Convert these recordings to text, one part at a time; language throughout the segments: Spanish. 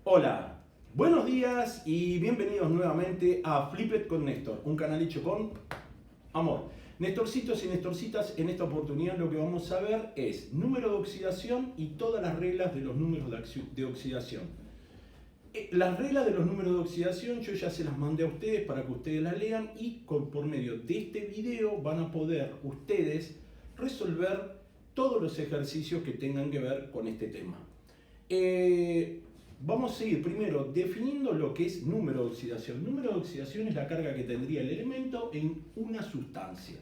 Hola, buenos días y bienvenidos nuevamente a Flip It con Néstor, un canal hecho con amor. Nestorcitos y Nestorcitas, en esta oportunidad lo que vamos a ver es número de oxidación y todas las reglas de los números de oxidación. Las reglas de los números de oxidación yo ya se las mandé a ustedes para que ustedes las lean y por medio de este video van a poder ustedes resolver todos los ejercicios que tengan que ver con este tema. Vamos a seguir primero definiendo lo que es número de oxidación. Número de oxidación es la carga que tendría el elemento en una sustancia.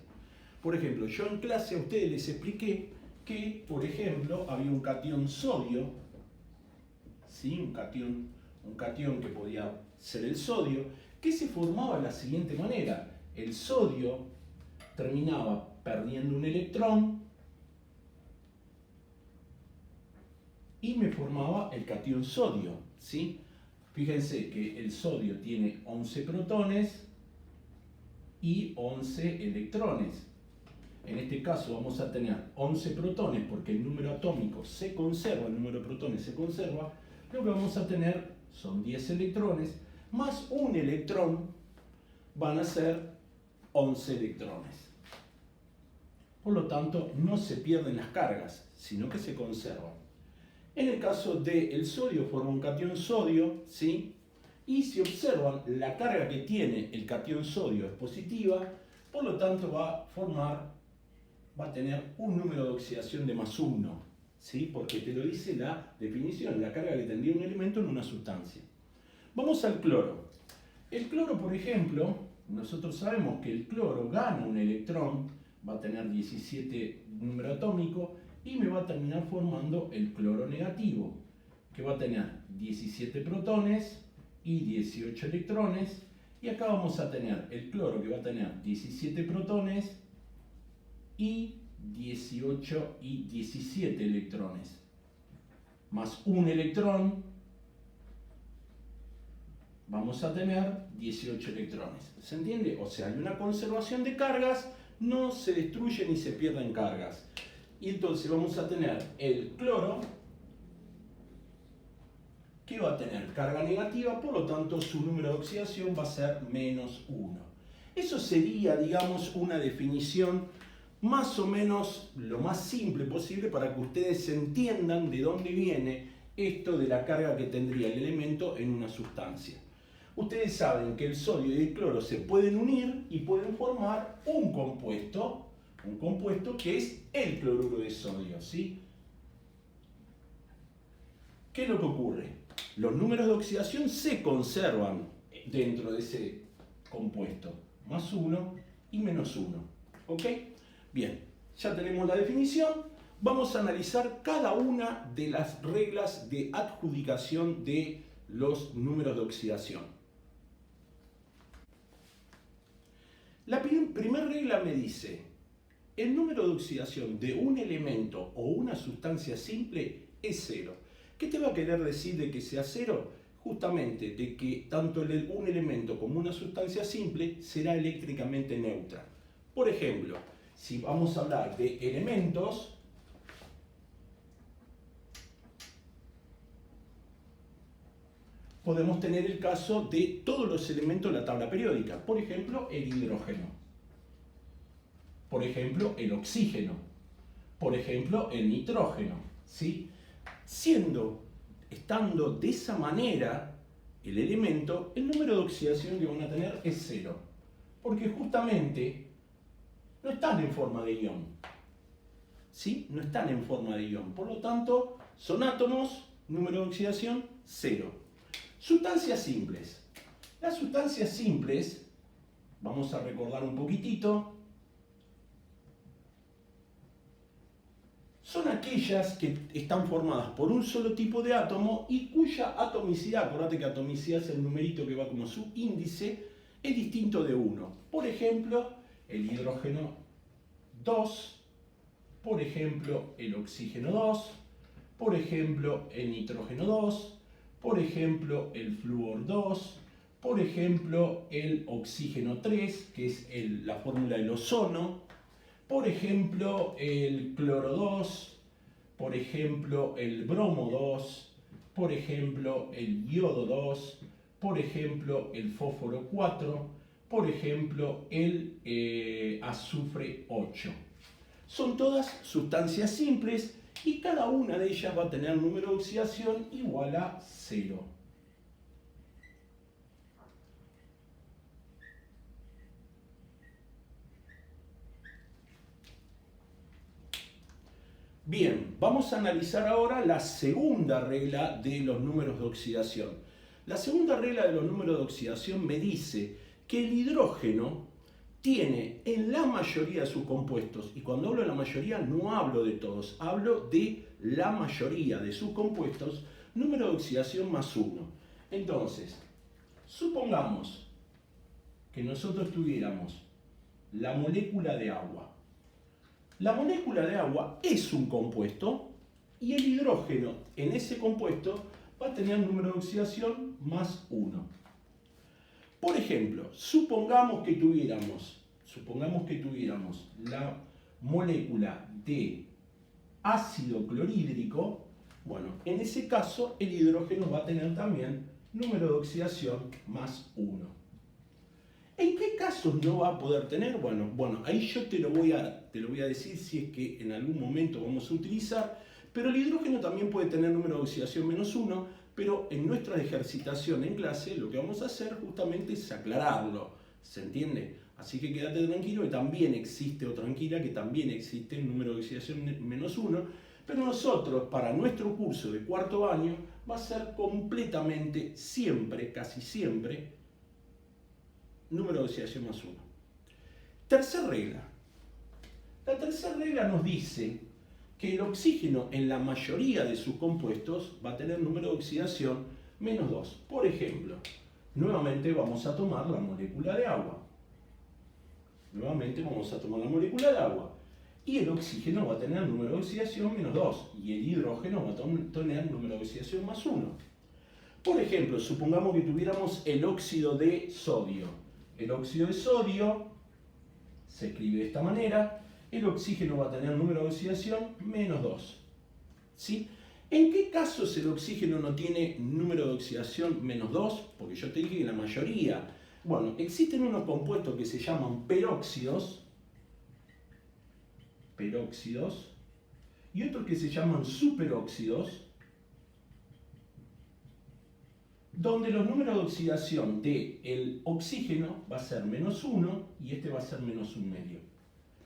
Por ejemplo, yo en clase a ustedes les expliqué que, por ejemplo, había un catión sodio, ¿sí? un catión que podía ser el sodio, que se formaba de la siguiente manera. El sodio terminaba perdiendo un electrón y me formaba el catión sodio, ¿sí? Fíjense que el sodio tiene 11 protones y 11 electrones. En este caso vamos a tener 11 protones porque el número atómico se conserva, el número de protones se conserva. Lo que vamos a tener son 10 electrones más un electrón, van a ser 11 electrones. Por lo tanto, no se pierden las cargas, sino que se conservan. En el caso del sodio forma un catión sodio, ¿sí? Y si observan, la carga que tiene el catión sodio es positiva, por lo tanto va a tener un número de oxidación de +1, ¿sí? Porque te lo dice la definición, la carga que tendría un elemento en una sustancia. Vamos al cloro. El cloro, por ejemplo, nosotros sabemos que el cloro gana un electrón, va a tener 17 número atómico, y me va a terminar formando el cloro negativo, que va a tener 17 protones y 18 electrones, y acá vamos a tener el cloro que va a tener 17 protones y 18 y 17 electrones, más un electrón, vamos a tener 18 electrones. ¿Se entiende? O sea, hay una conservación de cargas, no se destruyen ni se pierden cargas. Y entonces vamos a tener el cloro que va a tener carga negativa, por lo tanto su número de oxidación va a ser -1. Eso sería, digamos, una definición más o menos lo más simple posible para que ustedes entiendan de dónde viene esto de la carga que tendría el elemento en una sustancia. Ustedes saben que el sodio y el cloro se pueden unir y pueden formar un compuesto que es el cloruro de sodio, ¿sí? ¿Qué es lo que ocurre? Los números de oxidación se conservan dentro de ese compuesto, +1 y -1, ¿ok? Bien, ya tenemos la definición. Vamos a analizar cada una de las reglas de adjudicación de los números de oxidación. La primera regla me dice: el número de oxidación de un elemento o una sustancia simple es 0. ¿Qué te va a querer decir de que sea 0? Justamente de que tanto un elemento como una sustancia simple será eléctricamente neutra. Por ejemplo, si vamos a hablar de elementos, podemos tener el caso de todos los elementos de la tabla periódica. Por ejemplo, el hidrógeno. Por ejemplo, el oxígeno. Por ejemplo, el nitrógeno, ¿sí? Estando de esa manera el elemento, el número de oxidación que van a tener es 0. Porque justamente no están en forma de ión. ¿Sí? No están en forma de ión. Por lo tanto, son átomos, número de oxidación 0. Sustancias simples. Las sustancias simples, vamos a recordar un poquitito, son aquellas que están formadas por un solo tipo de átomo y cuya atomicidad, acordate que atomicidad es el numerito que va como su índice, es distinto de 1. Por ejemplo, el hidrógeno 2, por ejemplo, el oxígeno 2, por ejemplo, el nitrógeno 2, por ejemplo, el flúor 2, por ejemplo, el oxígeno 3, que es la fórmula del ozono, por ejemplo, el cloro 2, por ejemplo, el bromo 2, por ejemplo el yodo 2, por ejemplo el fósforo 4, por ejemplo el azufre 8. Son todas sustancias simples y cada una de ellas va a tener número de oxidación igual a 0. Bien, vamos a analizar ahora la segunda regla de los números de oxidación. La segunda regla de los números de oxidación me dice que el hidrógeno tiene en la mayoría de sus compuestos, y cuando hablo de la mayoría no hablo de todos, hablo de la mayoría de sus compuestos, número de oxidación más 1. Entonces, supongamos que nosotros tuviéramos la molécula de agua. La molécula de agua es un compuesto y el hidrógeno en ese compuesto va a tener número de oxidación más 1. Por ejemplo, supongamos que tuviéramos la molécula de ácido clorhídrico. Bueno, en ese caso el hidrógeno va a tener también número de oxidación más 1. ¿En qué casos no va a poder tener? Bueno, ahí yo te lo voy a decir si es que en algún momento vamos a utilizar, pero el hidrógeno también puede tener número de oxidación menos 1, pero en nuestra ejercitación en clase lo que vamos a hacer justamente es aclararlo, ¿se entiende? Así que quédate tranquilo que también existe, o tranquila, que también existe el número de oxidación menos 1, pero nosotros, para nuestro curso de cuarto año, va a ser completamente siempre, casi siempre, número de oxidación más 1. Tercera regla. La tercera regla nos dice que el oxígeno en la mayoría de sus compuestos va a tener número de oxidación menos 2. Por ejemplo, nuevamente vamos a tomar la molécula de agua. Y el oxígeno va a tener número de oxidación menos 2. Y el hidrógeno va a tener número de oxidación más 1. Por ejemplo, supongamos que tuviéramos el óxido de sodio. El óxido de sodio se escribe de esta manera. El oxígeno va a tener número de oxidación menos 2. ¿Sí? ¿En qué casos el oxígeno no tiene número de oxidación menos 2? Porque yo te dije que la mayoría. Bueno, existen unos compuestos que se llaman peróxidos, y otros que se llaman superóxidos, donde los números de oxidación del oxígeno va a ser menos 1 y este va a ser menos 1,5.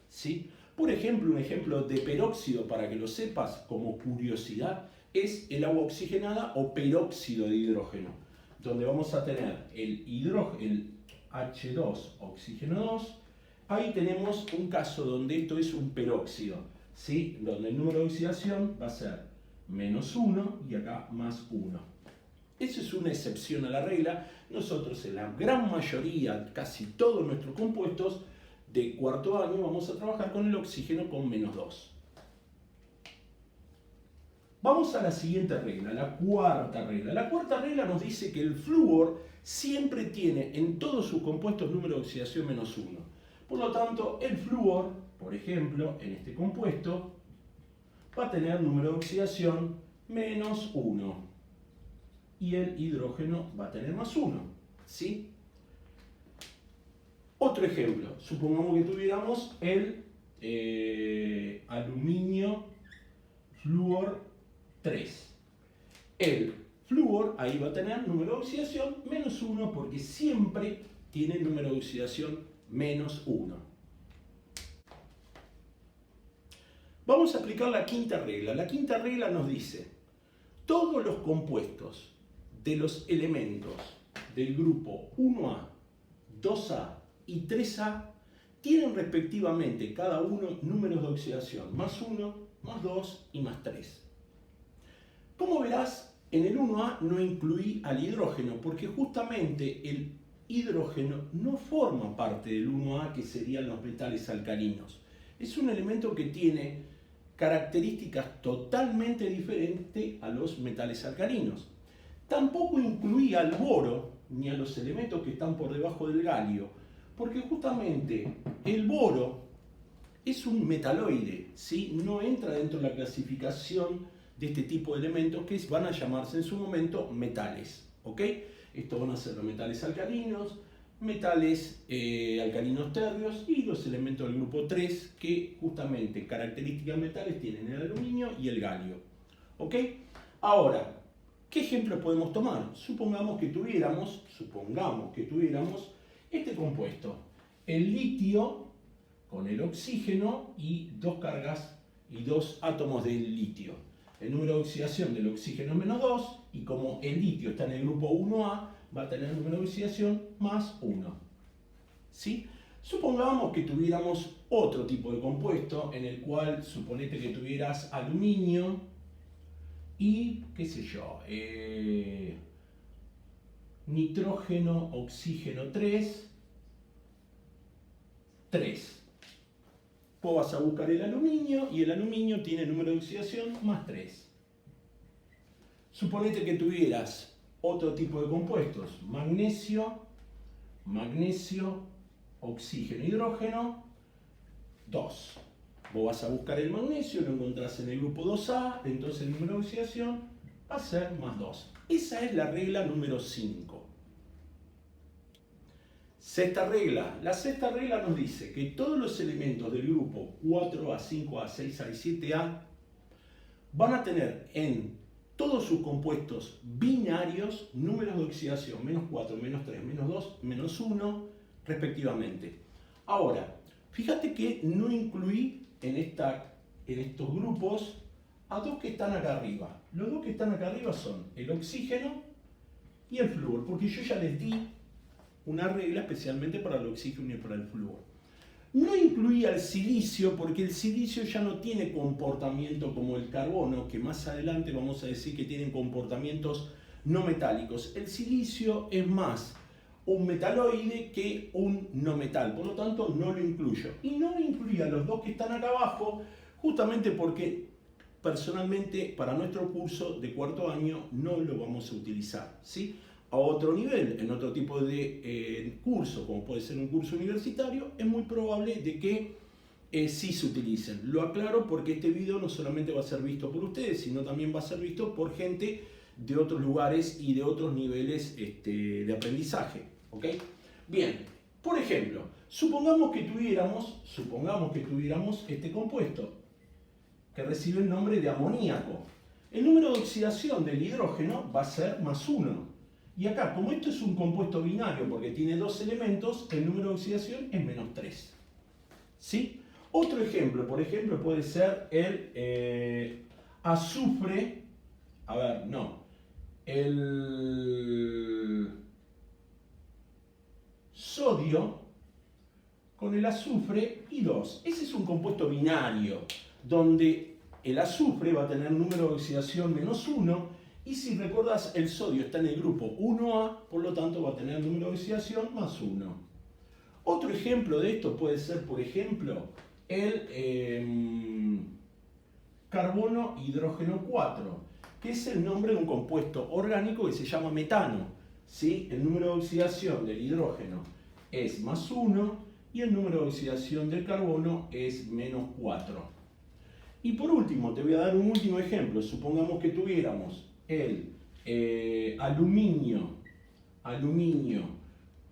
¿Sí? Por ejemplo, un ejemplo de peróxido, para que lo sepas como curiosidad, es el agua oxigenada o peróxido de hidrógeno, donde vamos a tener el H2, oxígeno 2. Ahí tenemos un caso donde esto es un peróxido, ¿sí? Donde el número de oxidación va a ser menos 1 y acá más 1. Eso es una excepción a la regla. Nosotros en la gran mayoría, casi todos nuestros compuestos de cuarto año, vamos a trabajar con el oxígeno con menos 2. Vamos a la siguiente regla, la cuarta regla. La cuarta regla nos dice que el flúor siempre tiene en todos sus compuestos número de oxidación menos 1. Por lo tanto, el flúor, por ejemplo, en este compuesto, va a tener número de oxidación menos 1. Y el hidrógeno va a tener más 1. ¿Sí? Otro ejemplo. Supongamos que tuviéramos el aluminio flúor 3. El flúor ahí va a tener número de oxidación menos 1 porque siempre tiene número de oxidación menos 1. Vamos a aplicar la quinta regla. La quinta regla nos dice: todos los compuestos de los elementos del grupo 1A, 2A y 3A tienen respectivamente cada uno números de oxidación más 1, más 2 y más 3. Como verás, en el 1A no incluí al hidrógeno porque justamente el hidrógeno no forma parte del 1A, que serían los metales alcalinos. Es un elemento que tiene características totalmente diferentes a los metales alcalinos. Tampoco incluí al boro ni a los elementos que están por debajo del galio, porque justamente el boro es un metaloide, ¿sí? No entra dentro de la clasificación de este tipo de elementos que van a llamarse en su momento metales. ¿Ok? Estos van a ser los metales alcalinos, metales alcalinos térreos y los elementos del grupo 3 que justamente características metales tienen el aluminio y el galio. ¿Ok? Ahora, ¿qué ejemplos podemos tomar? Supongamos que tuviéramos este compuesto, el litio con el oxígeno y dos cargas y dos átomos del litio. El número de oxidación del oxígeno es menos 2 y como el litio está en el grupo 1A, va a tener el número de oxidación más 1. ¿Sí? Supongamos que tuviéramos otro tipo de compuesto en el cual suponete que tuvieras aluminio y, qué sé yo, nitrógeno, oxígeno 3. Vos vas a buscar el aluminio y el aluminio tiene número de oxidación más 3. Suponete que tuvieras otro tipo de compuestos, magnesio, oxígeno, hidrógeno, 2. Vos vas a buscar el magnesio, lo encontrás en el grupo 2A, entonces el número de oxidación va a ser más 2. Esa es la regla número 5. Sexta regla. La sexta regla nos dice que todos los elementos del grupo 4A, 5A, 6A y 7A van a tener en todos sus compuestos binarios números de oxidación menos 4, menos 3, menos 2, menos 1 respectivamente. Ahora, fíjate que no incluí en estos grupos a dos que están acá arriba. Los dos que están acá arriba son el oxígeno y el flúor, porque yo ya les di una regla especialmente para el oxígeno y para el flúor. No incluía el silicio porque el silicio ya no tiene comportamiento como el carbono, que más adelante vamos a decir que tienen comportamientos no metálicos. El silicio es más un metaloide que un no metal, por lo tanto no lo incluyo. Y no incluía los dos que están acá abajo, justamente porque personalmente para nuestro curso de cuarto año no lo vamos a utilizar, ¿sí? A otro nivel, en otro tipo de curso, como puede ser un curso universitario, es muy probable de que sí se utilicen. Lo aclaro porque este video no solamente va a ser visto por ustedes, sino también va a ser visto por gente de otros lugares y de otros niveles de aprendizaje. ¿Ok? Bien, por ejemplo, supongamos que tuviéramos este compuesto que recibe el nombre de amoníaco. El número de oxidación del hidrógeno va a ser más 1. Y acá, como esto es un compuesto binario porque tiene dos elementos, el número de oxidación es menos 3. ¿Sí? Otro ejemplo, por ejemplo, puede ser el azufre. El sodio con el azufre y 2. Ese es un compuesto binario, donde el azufre va a tener número de oxidación menos 1. Y si recuerdas, el sodio está en el grupo 1A, por lo tanto va a tener número de oxidación más 1. Otro ejemplo de esto puede ser, por ejemplo, el carbono hidrógeno 4, que es el nombre de un compuesto orgánico que se llama metano. ¿Sí? El número de oxidación del hidrógeno es más 1 y el número de oxidación del carbono es menos 4. Y por último, te voy a dar un último ejemplo. Supongamos que tuviéramos el aluminio,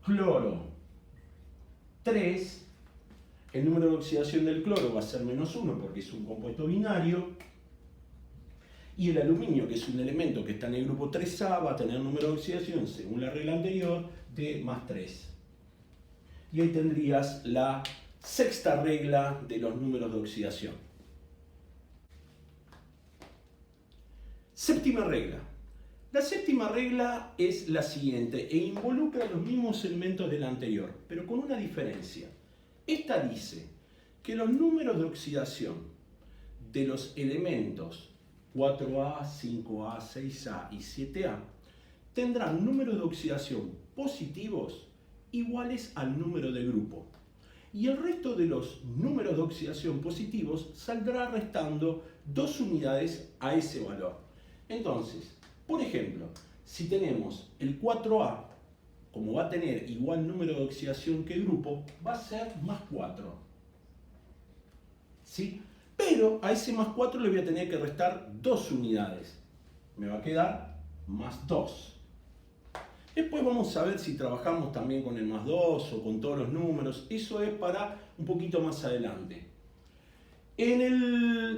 cloro 3, el número de oxidación del cloro va a ser menos 1 porque es un compuesto binario, y el aluminio, que es un elemento que está en el grupo 3A, va a tener número de oxidación, según la regla anterior, de más 3. Y ahí tendrías la sexta regla de los números de oxidación. Séptima regla. La séptima regla es la siguiente e involucra los mismos elementos de la anterior, pero con una diferencia. Esta dice que los números de oxidación de los elementos 4A, 5A, 6A y 7A tendrán números de oxidación positivos iguales al número de grupo. Y el resto de los números de oxidación positivos saldrá restando 2 unidades a ese valor. Entonces, por ejemplo, si tenemos el 4A, como va a tener igual número de oxidación que el grupo, va a ser más 4. ¿Sí? pero a ese más 4 le voy a tener que restar 2 unidades. Me va a quedar más 2. Después vamos a ver si trabajamos también con el más 2 o con todos los números. Eso es para un poquito más adelante.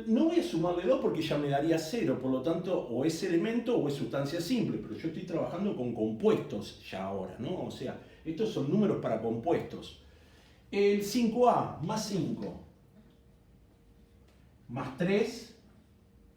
No voy a sumarle 2 porque ya me daría 0, por lo tanto, o es elemento o es sustancia simple, pero yo estoy trabajando con compuestos ya ahora, ¿no? O sea, estos son números para compuestos. El 5A más 5, más 3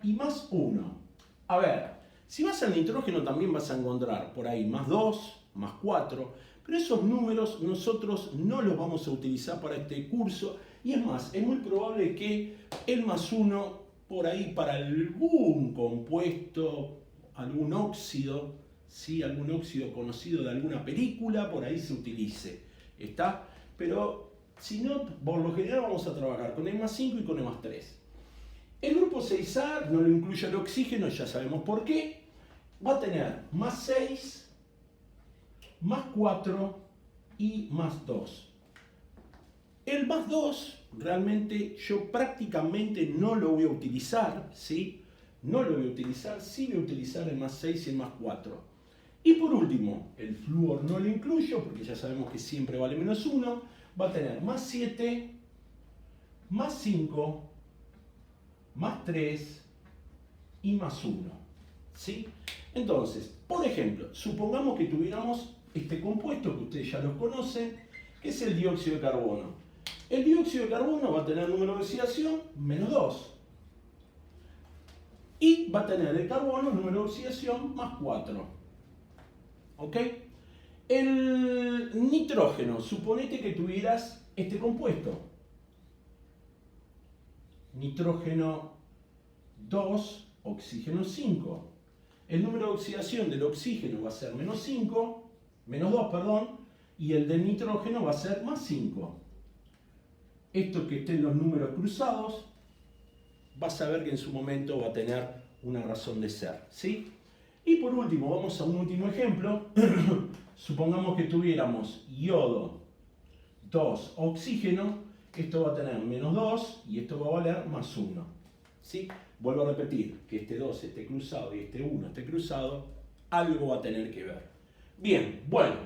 y más 1. A ver, si vas al nitrógeno también vas a encontrar por ahí más 2, más 4, pero esos números nosotros no los vamos a utilizar para este curso. Y es más, es muy probable que el más 1 por ahí para algún compuesto, algún óxido, ¿sí? Algún óxido conocido de alguna película, por ahí se utilice. ¿Está? Pero si no, por lo general vamos a trabajar con el más 5 y con el más 3. El grupo 6A no lo incluye el oxígeno, ya sabemos por qué. Va a tener más 6, más 4 y más 2. El más 2 realmente yo prácticamente no lo voy a utilizar, ¿sí? No lo voy a utilizar, sí voy a utilizar el más 6 y el más 4. Y por último, el flúor no lo incluyo porque ya sabemos que siempre vale menos 1. Va a tener más 7, más 5, más 3 y más 1, ¿sí? Entonces, por ejemplo, supongamos que tuviéramos este compuesto que ustedes ya los conocen, que es el dióxido de carbono. El dióxido de carbono va a tener número de oxidación menos 2. Y va a tener el carbono número de oxidación más 4. ¿Ok? El nitrógeno, suponete que tuvieras este compuesto. Nitrógeno 2, oxígeno 5. El número de oxidación del oxígeno va a ser menos 5, menos 2, perdón, y el del nitrógeno va a ser más 5. Esto que estén los números cruzados, vas a ver que en su momento va a tener una razón de ser, ¿sí? Y por último, vamos a un último ejemplo. Supongamos que tuviéramos yodo 2, oxígeno, esto va a tener menos 2 y esto va a valer más 1, ¿sí? Vuelvo a repetir, que este 2 esté cruzado y este 1 esté cruzado, algo va a tener que ver. Bien, bueno.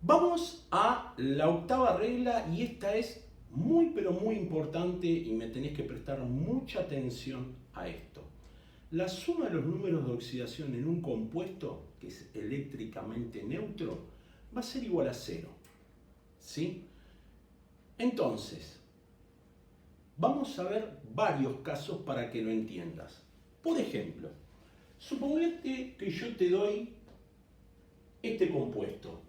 Vamos a la octava regla y esta es muy pero muy importante y me tenés que prestar mucha atención a esto. La suma de los números de oxidación en un compuesto que es eléctricamente neutro va a ser igual a 0, ¿sí? Entonces, vamos a ver varios casos para que lo entiendas. Por ejemplo, suponete que yo te doy este compuesto.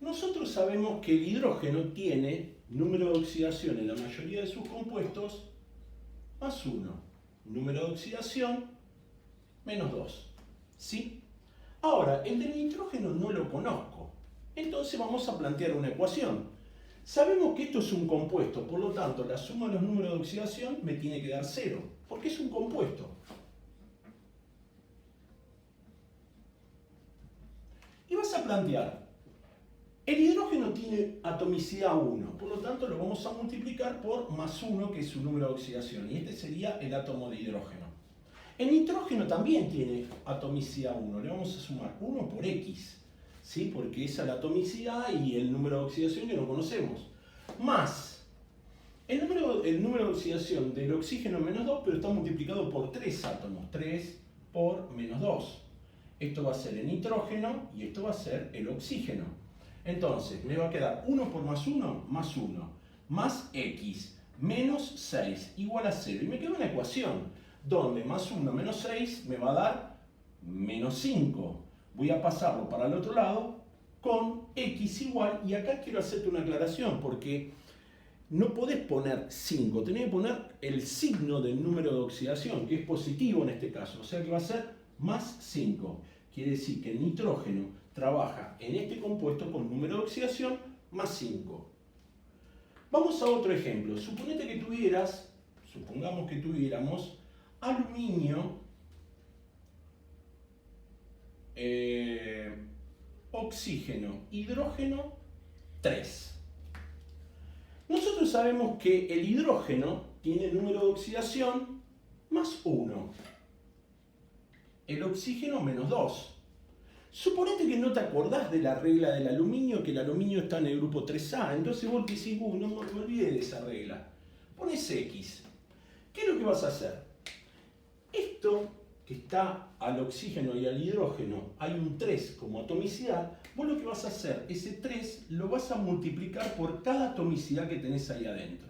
Nosotros sabemos que el hidrógeno tiene número de oxidación en la mayoría de sus compuestos más 1. Número de oxidación menos 2. ¿Sí? Ahora, el del nitrógeno no lo conozco. Entonces vamos a plantear una ecuación. Sabemos que esto es un compuesto, por lo tanto la suma de los números de oxidación me tiene que dar 0, porque es un compuesto. Y vas a plantear, el hidrógeno tiene atomicidad 1, por lo tanto lo vamos a multiplicar por más 1, que es su número de oxidación, y este sería el átomo de hidrógeno. El nitrógeno también tiene atomicidad 1, le vamos a sumar 1 por X, ¿sí? Porque esa es la atomicidad y el número de oxidación que no conocemos. Más el número de oxidación del oxígeno menos 2, pero está multiplicado por 3 átomos, 3 por menos 2. Esto va a ser el nitrógeno y esto va a ser el oxígeno. Entonces, me va a quedar 1 por más 1, más X, menos 6, igual a 0. Y me queda una ecuación, donde más 1 menos 6 me va a dar menos 5. Voy a pasarlo para el otro lado con X igual, y acá quiero hacerte una aclaración, porque no podés poner 5, tenés que poner el signo del número de oxidación, que es positivo en este caso, o sea que va a ser más 5. Quiere decir que el nitrógeno trabaja en este compuesto con número de oxidación más 5. Vamos a otro ejemplo. Supongamos que tuviéramos aluminio oxígeno, hidrógeno, 3. Nosotros sabemos que el hidrógeno tiene número de oxidación más 1. El oxígeno menos 2. Suponete que no te acordás de la regla del aluminio, que el aluminio está en el grupo 3A. Entonces vos decís, no me olvidé de esa regla. Pones X. ¿Qué es lo que vas a hacer? Esto que está al oxígeno y al hidrógeno, hay un 3 como atomicidad, vos lo que vas a hacer, ese 3 lo vas a multiplicar por cada atomicidad que tenés ahí adentro.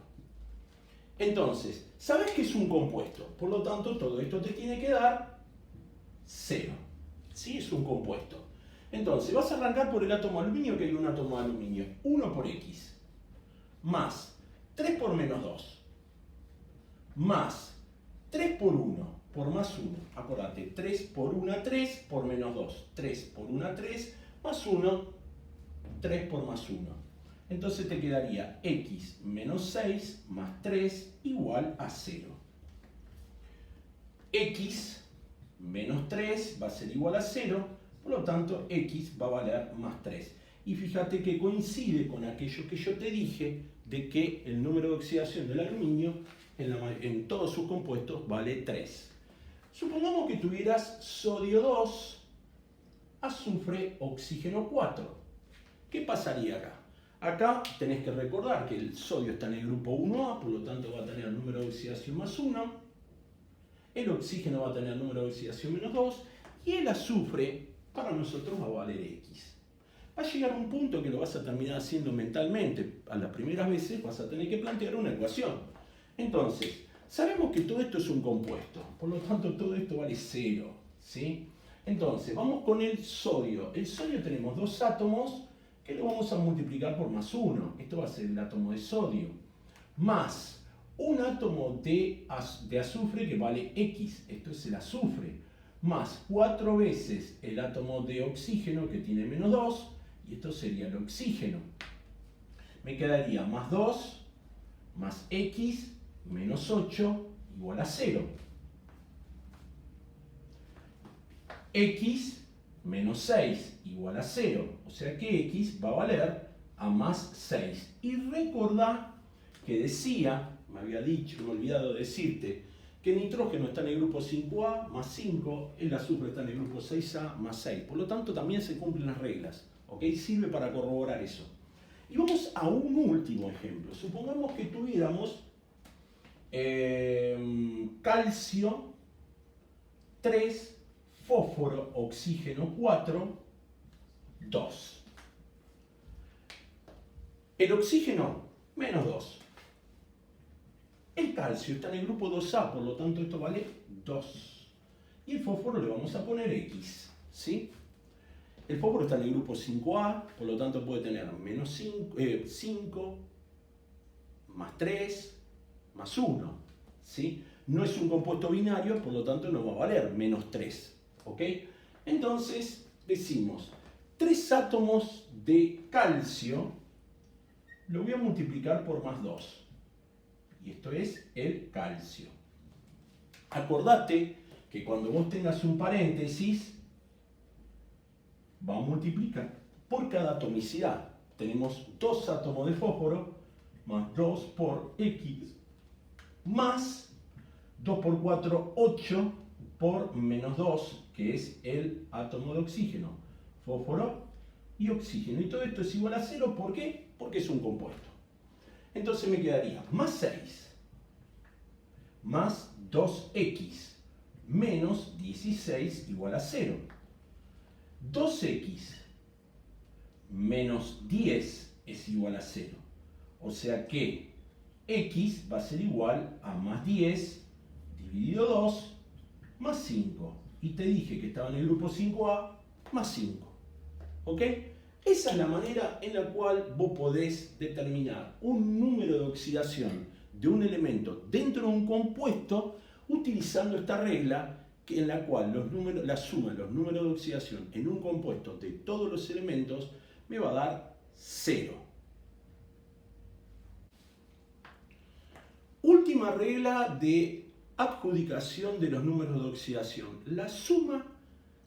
Entonces, sabés que es un compuesto, por lo tanto todo esto te tiene que dar 0. ¿Sí? Es un compuesto. Entonces, vas a arrancar por el átomo de aluminio, que hay un átomo de aluminio. 1 por X, más 3 por menos 2, más 3 por 1, por más 1. Acordate, 3 por 1, 3 por menos 2. 3 por 1, 3, más 1, 3 por más 1. Entonces te quedaría X menos 6 más 3 igual a 0. X menos 3 va a ser igual a 0, por lo tanto X va a valer más 3. Y fíjate que coincide con aquello que yo te dije de que el número de oxidación del aluminio en todos sus compuestos vale 3. Supongamos que tuvieras sodio 2, azufre, oxígeno 4. ¿Qué pasaría acá? Acá tenés que recordar que el sodio está en el grupo 1A, por lo tanto va a tener el número de oxidación más 1. El oxígeno va a tener el número de oxidación menos 2. Y el azufre, para nosotros, va a valer X. Va a llegar un punto que lo vas a terminar haciendo mentalmente. A las primeras veces vas a tener que plantear una ecuación. Entonces, sabemos que todo esto es un compuesto. Por lo tanto, todo esto vale 0. ¿Sí? Entonces, vamos con el sodio. El sodio tenemos 2 átomos que lo vamos a multiplicar por más 1. Esto va a ser el átomo de sodio. Más un átomo de azufre que vale X. Esto es el azufre. Más 4 veces el átomo de oxígeno que tiene menos 2. Y esto sería el oxígeno. Me quedaría más 2 más X menos 8 igual a 0. X menos 6 igual a 0. O sea que X va a valer a más 6. Y recordá que decía, me había dicho, me he olvidado de decirte, que el nitrógeno está en el grupo 5A más 5, el azufre está en el grupo 6A más 6. Por lo tanto, también se cumplen las reglas. ¿Ok? Sirve para corroborar eso. Y vamos a un último ejemplo. Supongamos que tuviéramos calcio 3, fósforo, oxígeno 4, 2. El oxígeno, menos 2. El calcio está en el grupo 2A, por lo tanto esto vale 2. Y el fósforo le vamos a poner X, ¿sí? El fósforo está en el grupo 5A, por lo tanto puede tener menos 5, más 3, más 1, ¿sí? No es un compuesto binario, por lo tanto no va a valer menos 3, ¿ok? Entonces decimos, 3 átomos de calcio lo voy a multiplicar por más 2. Y esto es el calcio. Acordate que cuando vos tengas un paréntesis, va a multiplicar por cada atomicidad. Tenemos 2 átomos de fósforo, más 2 por X, más 2 por 4, 8 por menos 2, que es el átomo de oxígeno. Fósforo y oxígeno. Y todo esto es igual a 0, ¿por qué? Porque es un compuesto. Entonces me quedaría más 6, más 2X, menos 16 igual a 0. 2X menos 10 es igual a 0. O sea que X va a ser igual a más 10 dividido 2 más 5. Y te dije que estaba en el grupo 5A más 5. ¿Ok? Esa es la manera en la cual vos podés determinar un número de oxidación de un elemento dentro de un compuesto utilizando esta regla en la cual la suma de los números de oxidación en un compuesto de todos los elementos me va a dar 0. Última regla de adjudicación de los números de oxidación. La suma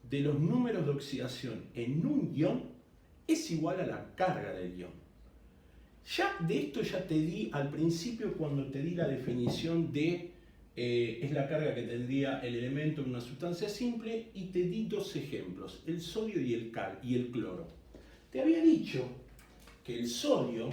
de los números de oxidación en un ion es igual a la carga del ion. Ya de esto ya te di al principio cuando te di la definición de es la carga que tendría el elemento en una sustancia simple, y te di dos ejemplos, el sodio y el cloro. Te había dicho que el sodio,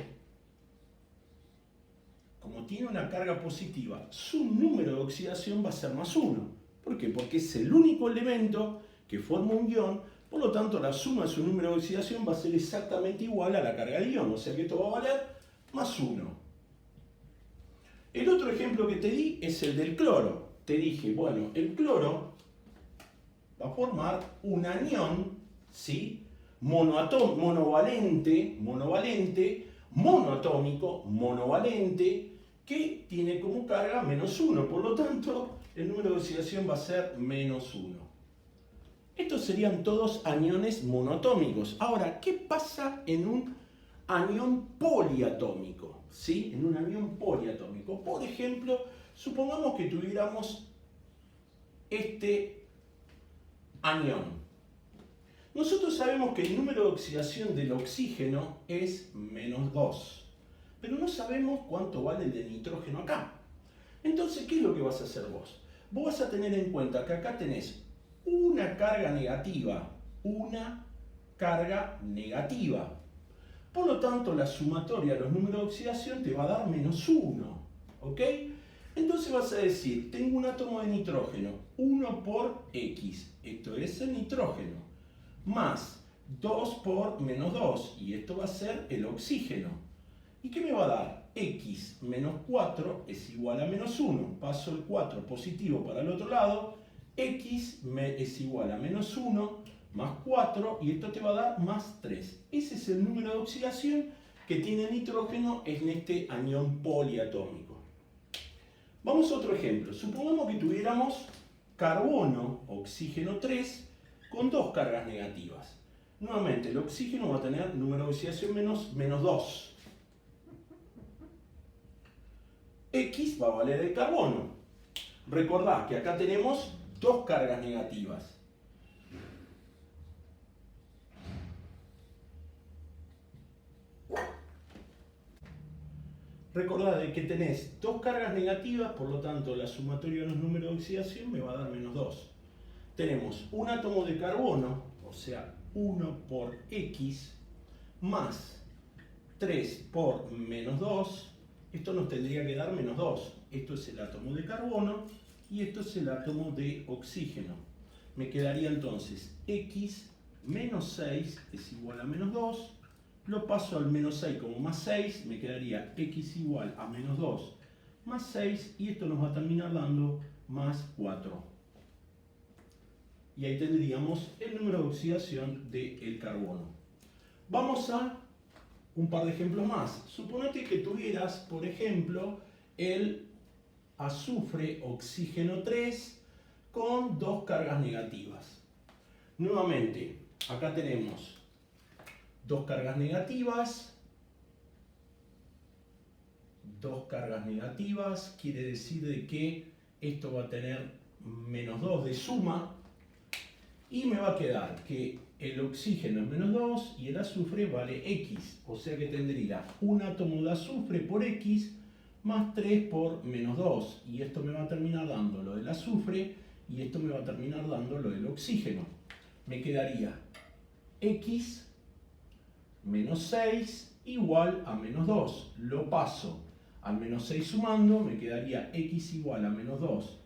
como tiene una carga positiva, su número de oxidación va a ser +1. ¿Por qué? Porque es el único elemento que forma un ion, por lo tanto la suma de su número de oxidación va a ser exactamente igual a la carga del ion, o sea que esto va a valer +1. El otro ejemplo que te di es el del cloro. Te dije, bueno, el cloro va a formar un anión, ¿sí? Monovalente, monoatómico, monovalente, que tiene como carga -1. Por lo tanto, el número de oxidación va a ser -1. Estos serían todos aniones monoatómicos. Ahora, ¿qué pasa en un anión poliatómico? ¿Sí? En un anión poliatómico. Por ejemplo, supongamos que tuviéramos este anión. Nosotros sabemos que el número de oxidación del oxígeno es -2, pero no sabemos cuánto vale el de nitrógeno acá. Entonces, ¿qué es lo que vas a hacer vos? Vos vas a tener en cuenta que acá tenés una carga negativa, Por lo tanto, la sumatoria de los números de oxidación te va a dar -1, ¿ok? Entonces vas a decir, tengo un átomo de nitrógeno, 1 por X, esto es el nitrógeno, más 2 por -2, y esto va a ser el oxígeno. ¿Y qué me va a dar? X menos 4 es igual a -1. Paso el 4 positivo para el otro lado. X es igual a -1 más 4, y esto te va a dar +3. Ese es el número de oxidación que tiene el nitrógeno en este anión poliatómico. Vamos a otro ejemplo. Supongamos que tuviéramos carbono, oxígeno 3, con dos cargas negativas. Nuevamente, el oxígeno va a tener número de oxidación -2. X va a valer el carbono. Recordad que acá tenemos dos cargas negativas. Recordad que tenés dos cargas negativas, por lo tanto la sumatoria de los números de oxidación me va a dar -2. Tenemos un átomo de carbono, o sea, 1 por X, más 3 por -2, esto nos tendría que dar -2. Esto es el átomo de carbono y esto es el átomo de oxígeno. Me quedaría entonces X menos 6 es igual a -2. Lo paso al -6 como +6, me quedaría X igual a -2 más 6, y esto nos va a terminar dando +4. Y ahí tendríamos el número de oxidación del carbono. Vamos a un par de ejemplos más. Suponete que tuvieras, por ejemplo, el azufre oxígeno 3 con dos cargas negativas. Nuevamente, acá tenemos dos cargas negativas, quiere decir de que esto va a tener -2 de suma, y me va a quedar que el oxígeno es -2 y el azufre vale X, o sea que tendría un átomo de azufre por X más 3 por -2, y esto me va a terminar dando lo del azufre, y esto me va a terminar dando lo del oxígeno. Me quedaría X menos 6 igual a -2. Lo paso al -6 sumando, me quedaría X igual a -2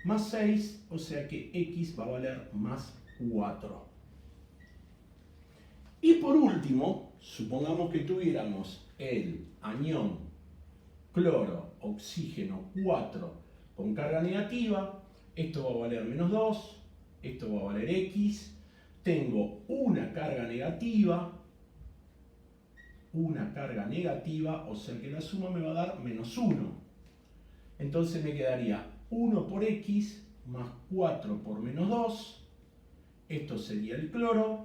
más 6, o sea que X va a valer +4. Y por último, supongamos que tuviéramos el anión cloro, oxígeno 4 con carga negativa. Esto va a valer -2, esto va a valer X. Tengo una carga negativa, o sea que la suma me va a dar -1. Entonces me quedaría 1 por X más 4 por -2. Esto sería el cloro,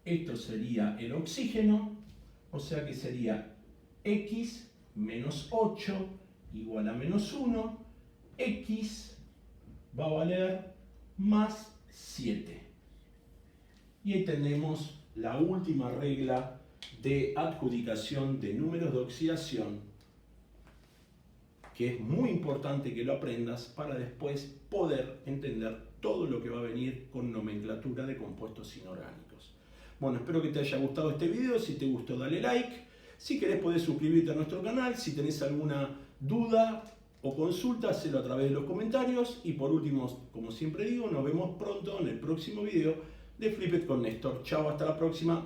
esto sería el oxígeno, o sea que sería X menos 8 igual a -1. X va a valer +7. Y ahí tenemos la última regla de adjudicación de números de oxidación, que es muy importante que lo aprendas para después poder entender todo lo que va a venir con nomenclatura de compuestos inorgánicos. Bueno, espero que te haya gustado este video. Si te gustó, dale like. Si querés, podés suscribirte a nuestro canal. Si tenés alguna duda o consulta, hacelo a través de los comentarios. Y por último, como siempre digo, nos vemos pronto en el próximo video de Flip It con Néstor. Chao, hasta la próxima.